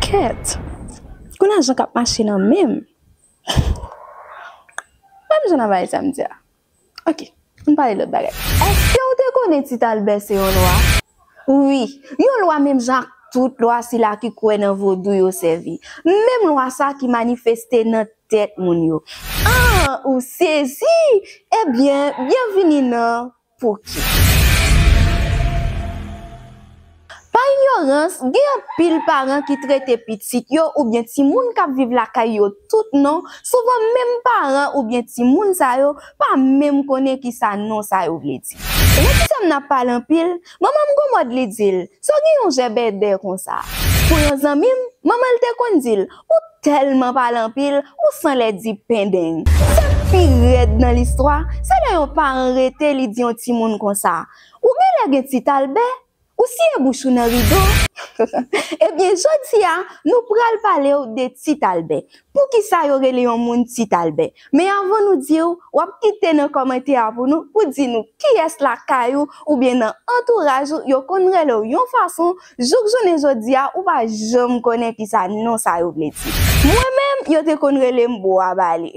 Ket. Qu'on a Jean cap machine en même. Même je n'avais pas ça me dire. OK, on parle de bagage. Est-ce que vous te connaissez petit Albert c'est une loi? Oui, une loi même genre toute loi si la qui croit dans vaudou yo servi. Même loi ça qui manifeste dans tête moun yo. Ah, ou saisi. Eh bien, bienvenue dans pour qui? Par ignorance, il y a pile parents qui traitent petit yo ou bien ti moun k'ap vive la kay yo tout non, souvent même parents ou bien ti moun sa yo pas même connaît qui ça non ça yo vle di. Et si ça n'a pas en pile, maman m'gommode li dil. So gen yon jebede comme ça. Pour yon zamim, maman te kon dil, ou tellement pas en pile, ou sans les di pendeng. C'est pire dans l'histoire, c'est là yon parent rete li di yon ti moun comme ça. Ou gen le ti Albert ou si e bouchou nan rideau. Eh bien, jodi a, nous pral parler de Tit Albert. Pour qui ça y aurait yon moun Tit Albert? Mais avant nous dire, ou ap kite nan commentaire pour nous dire qui est la kayou ou bien nan entourage yo konre le yon façon, jouk journée jodi a ou pas jam connaît qui ça non ça yo vle di. Moi-même, yo te konre le mbo a bali.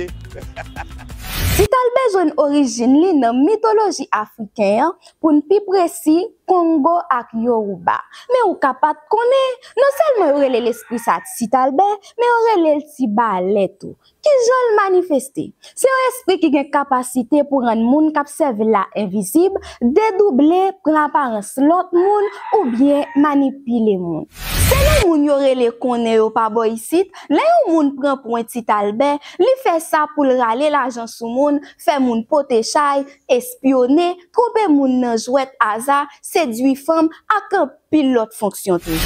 Tit Albert zone origine li nan mythologie africaine pour ne plus précis Congo ak Yoruba. Mais ou capable connaît non seulement aurait l'esprit ça Tit Albert, mais aurait le ti ballet tout. Qui j'ol manifester. C'est un esprit qui a une capacité pour rendre moun k'ap serve la invisible, dédoubler pour apparence l'autre moun ou bien manipuler moun. C'est là moun yore le connaît yo pa boy ici, là yon moun prend pour un Tit Albert, li fait ça pour râler l'argent sou moun, fait moun pote chay, espionner, tromper moun nan jouet hasard, séduit femme ak un pilote fonction toujours.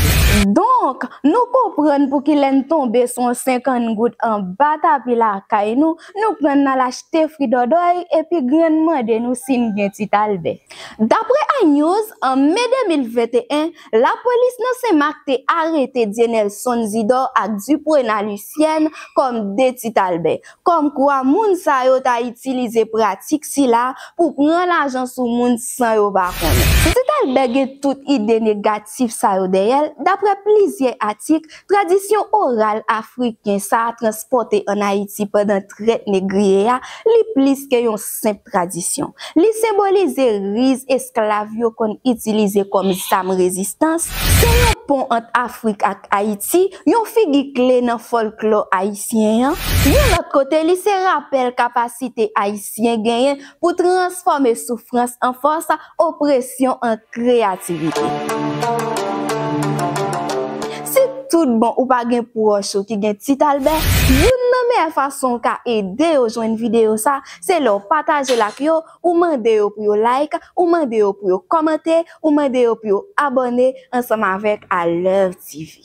Donc, nous comprenons pour qu'il ait tombé son 50 gouttes en bata puis la caille nous prenons l'acheter fruit d'odoy et puis grandement de nous signe bien Tit Albert. D'après iNews, en mai 2021, la police n'a se marqué arrêté Nelson Zidor ak Duprena Lucienne comme de Tit Albert. Comme quoi, moun sa yo ta utilisé pratique si là pour prendre l'argent sous moun sans yo ba connaître. Tit Albert gen toute idée négative sa yo derrière. D'après plusieurs articles, tradition orale africaine ça a transporté en Haïti pendant traite négrière, li plus que yon simple tradition. Li symbolise riz esclavio qu'on utilisé comme sam résistance. C'est un pont entre Afrique et Haïti, yon figi clé dans folklore haïtien. Yon l'autre côté, li se rappelle capacité haïtien gagne pour transformer souffrance en force, oppression en créativité. Tout bon ou pas gen proche qui gen Tit Albert, une meilleure façon ka aider au joindre vidéo ça, c'est leur partager la yo ou demander yo pour yo like, ou demander yo pour yo commenter, ou demander yo pour yo abonner ensemble avec A Love TV.